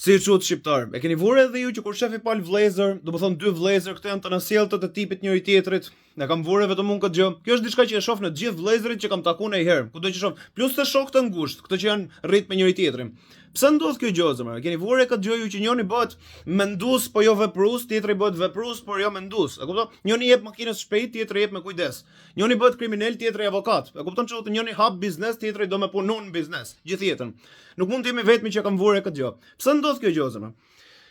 Si çut shqiptar. E keni vurë edhe ju që kur shefi pal vëllezër, do të thonë dy vëllezër këto janë të nasjelltë të tipit njëri tjetrit. Ne kam vurë vetëm unë këtë gjë. Kjo është diçka që e shoh në të gjithë vëllezërit që kam takuar ndonjëherë. Kudo që shoh, plus të shok të ngushtë, këto që janë rrit me njëri tjetrin. Pse ndodh kjo gjë zemra? Keni vurë këtë gjë ju që njëri bëhet mendues po jo veprues, tjetri bëhet veprues por jo mendues. E kupton? Njëri jep makinës shpejt, tjetri jep me kujdes. Njëri bëhet kriminal, tjetri avokat. E kupton çu njëri hap biznes, tjetri do me punu në biznes gjithë jetën. Nuk mund të jemi vetëm që kam vurë këtë gjë. Pse ndodh kjo gjë zemra?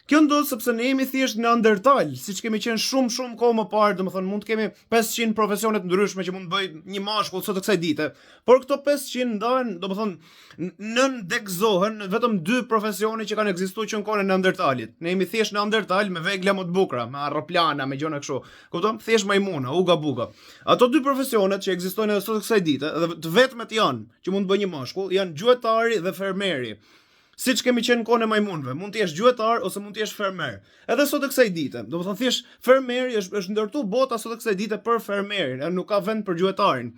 Kjo ndodh sepse ne jemi thjesht neandertal, siç kemi qenë shumë kohë më parë, domethënë mund të kemi 500 profesione të ndryshme që mund të bëj një mashkull sot të kësaj dite. Por këto 500 ndahen, domethënë nën degëzohen vetëm 2 profesione që kanë ekzistuar që në kohën e neandertalit. Ne jemi thjesht neandertal me vegla më të bukura, me aeroplana, me gjëra kështu. Kupton? Thjesht majmuna, uga buga. Ato 2 profesionet që ekzistojnë edhe sot të kësaj dite, edhe të vetmet janë që mund të bëjë një mashkull, janë gjuetari dhe fermeri. Siç kemi qenë në kohën e majmunëve, mund të jesh gjuetar ose mund të jesh fermer. Edhe sot të kësaj dite, domethënë thjesht fermeri është ndërtuar bota sot të kësaj dite për fermerin, nuk ka vend për gjuetarin.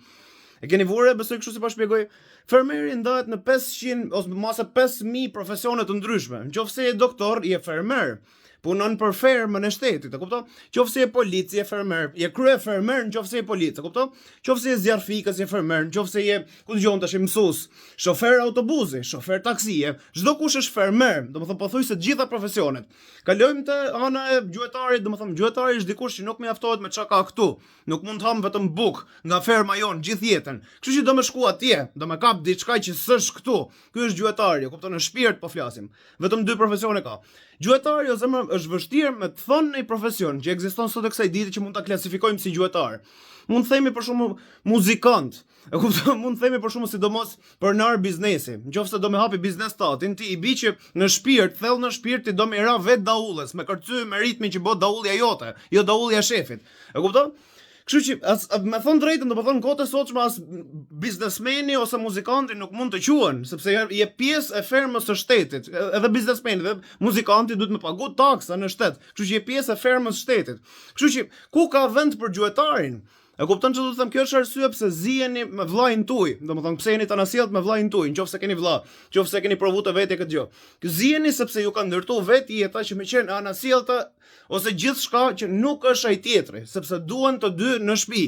E keni vurë, besoj kështu si po shpjegoj. Fermeri ndahet në 500 ose mase 5000 profesione të ndryshme. Nëse je doktor, je fermer. Punon për fermën e shtetit, e kupton? Qofse je polic, je fermer, je krye fermer nëse je polic, e kupton? Qofse je zjarfikës, je fermer, nëse je ku dëgjon tash mësues, shofer autobusi, shofer taksie, çdo kush është fermer, domethënë pothuajse të gjitha profesionet. Kalojmë te ana e gjuetarit, domethënë gjuetari është dikush që nuk mjaftohet me çka ka këtu, nuk mund të ham vetëm buk nga ferma jon gjithë jetën. Kështu që do më shku atje, do më kap diçka që s'është këtu. Ky është gjuetari, e kupton, në shpirt po flasim. Vetëm 2 profesione ka. Gjuetari ose më është vështirë me të thonë një profesion që ekziston sot e kësaj dite që mund ta klasifikojmë si gjuetar. Mund të themi për shembull muzikant. E kupton, mund të themi për shembull sidomos pronar biznesi. Nëse do më hapi biznes tatin, ti i bi që në shpirt, thellë në shpirt ti do më ra vet daulles, me kërcy me ritmin që bë daullja jote, jo daullja e shefit. E kupton? Kështu që me thënë drejtën, do të thonë kohët e sotshme as biznesmeni ose muzikanti nuk mund të quhen, sepse je pjesë e fermës së shtetit. Edhe biznesmeni dhe muzikanti duhet të pagu taksa në shtet. Kështu që je pjesë e fermës së shtetit. Kështu që ku ka vend për gjuetarin? E kupton çfarë do të them? Kjo është arsye pse ziheni me vllain tuaj. Domethënë pse jeni të nasjellt me vllain tuaj, nëse keni vlla, nëse keni provuar të vetë këtë gjë. Që ziheni sepse ju ka ndërtuar vetë jeta që më qenë anasjellta ose gjithçka që nuk është ai tjetri, sepse duan të dy në shtëpi.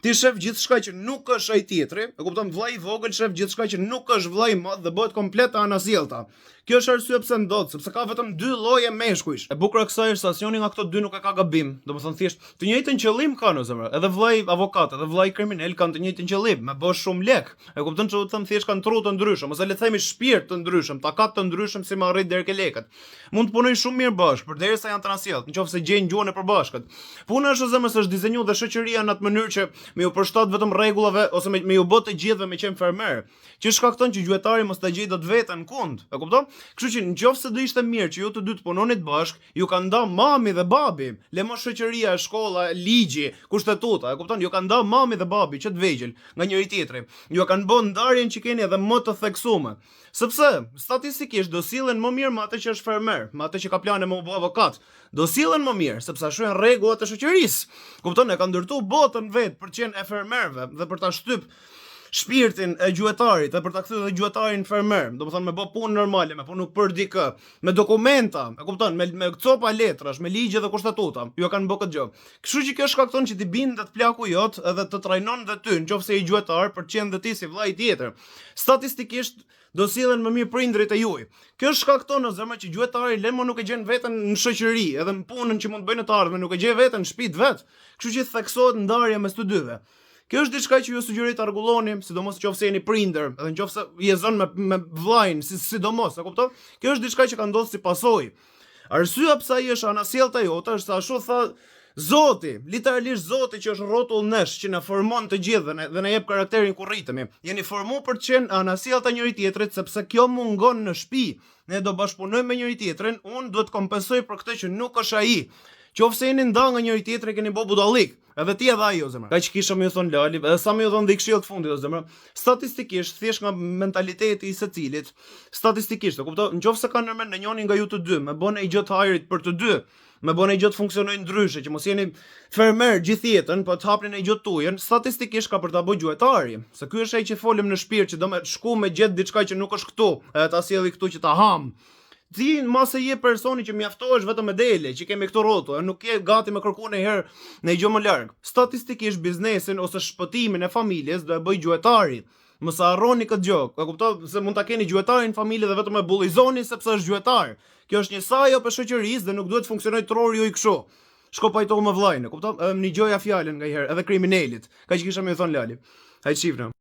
Ti shef gjithçka që nuk është ai tjetri, e kupton, vllai i vogël shef gjithçka që nuk është vllai i madh dhe bëhet komplet anasjellta. Kjo është arsye pse ndodh, sepse ka vetëm 2 lloje meshkujsh. E bukur kësaj është se asnjëri nga këto 2 nuk e ka gabim. Domethënë thjesht të njëjtën qëllim kanë zemra. Edhe vllai avokat, edhe vllai kriminal kanë të njëjtin qëllim, me bësh shumë lek. E kupton çu them, thjesht kanë tru të ndryshëm, ose le të themi shpirt të ndryshëm, takat të ndryshëm si më arrit deri ke lekët. Mund të punojnë shumë mirë bashkë, përderisa janë të nasjelltë, nëse gjejnë gjuhën e përbashkët. Puna është zemra se është dizenjuar dhe shoqëria në atë mënyrë që me u përshtat vetëm rregullave ose me u bë të gjithëve me qenë fermer, që shkakton që gjuetari mos ta gjejë dot veten kund. E kupton? Kështu që nëse do ishte mirë që ju të dy të punonit bashk, ju kanë nda mami dhe babi, lemos shoqëria, shkolla, ligji, kushtetuta, e kupton? Ju kanë nda mami dhe babi që të vegjël nga njëri tjetri. Ju kanë bën ndarjen që keni edhe më të theksuar. Sepse statistikisht do sillen më mirë me atë që është fermer, me atë që ka plane me u bë avokat. Do sillen më mirë sepse ashtu janë rregullat e shoqërisë. Kupton? E kanë ndërtuar botën vet për të qenë e fermerëve dhe për ta shtyp shpirtin e gjuetarit dhe për ta kthyer edhe gjuetarin fermer, domethënë me bë punë normale, me punu për dikë, me dokumenta, e kupton, me copa letrash, me ligje dhe kushtetuta. Ju kanë bë këtë gjë. Kështu që kjo shkakton që ti bindet plaku jot edhe të trajnon dhe ty, nëse je gjuetar për të qenë dhe ti si vllai tjetër. Statistikisht do sillen më mirë prindrit e juaj. Kjo shkakton ozëma që gjuetari lemo nuk e gjen veten në shoqëri, edhe në punën që mund bëjnë të ardhmen, nuk e gjen veten në shtëpi vet. Kështu që theksohet ndarja mes të dyve. Kjo është diçka që ju sugjeroj ta rregulloni, sidomos nëse jeni prindër, edhe nëse je zon me vllain, sidomos, e kupton? Kjo është diçka që ka ndodhur si pasojë. Arsyeja pse ai është anasjellta jote është se ashtu tha Zoti, literalisht Zoti që është rrotull nesh që na formon të gjithë dhe na jep karakterin ku rritemi. Jeni formuar për të qenë anasjellta njëri tjetrit sepse kjo mungon në shtëpi. Ne do bashkëpunojmë me njëri tjetrin, unë duhet kompensoj për këtë që nuk është ai. Qofse jeni nda nga njëri tjetri keni bë budallik. Edhe ti edhe ai o zemra. Kaq kisha më thon Lali, edhe sa më thon dhe këshill të fundit o zemra. Statistikisht thjesht nga mentaliteti i secilit, statistikisht, e kupton, nëse ka ndërmend në njërin nga ju të dy, më bën ai gjë të hajrit për të dy. Me bën ai gjë të funksionojë ndryshe, që mos jeni fermer gjithë jetën, po të hapni ai gjë tuaj, statistikisht ka për ta bëj gjuetari. Se ky është ai që folëm në shpirt që do më shku me gjet diçka që nuk është këtu, edhe ta sjelli këtu që ta ham. ti mase je personi që mjaftohesh vetëm me dele, që kemi këto rrotull, nuk je gati me kërku ndonjëherë në gjë më larg. Statistikisht biznesin ose shpëtimin e familjes do e bëj gjuetari. Mos harroni këtë gjë. E kuptoj se mund ta keni gjuetarin në familje dhe vetëm e bullizoni sepse është gjuetar. Kjo është një sajo për shoqërisë dhe nuk duhet të funksionojë trori ju i kështu. Shko pajto me vllajën, e kupton? Një gjoja fjalën nga herë, edhe kriminalit. Kaq kisha më thon Lali. Hajt shifna.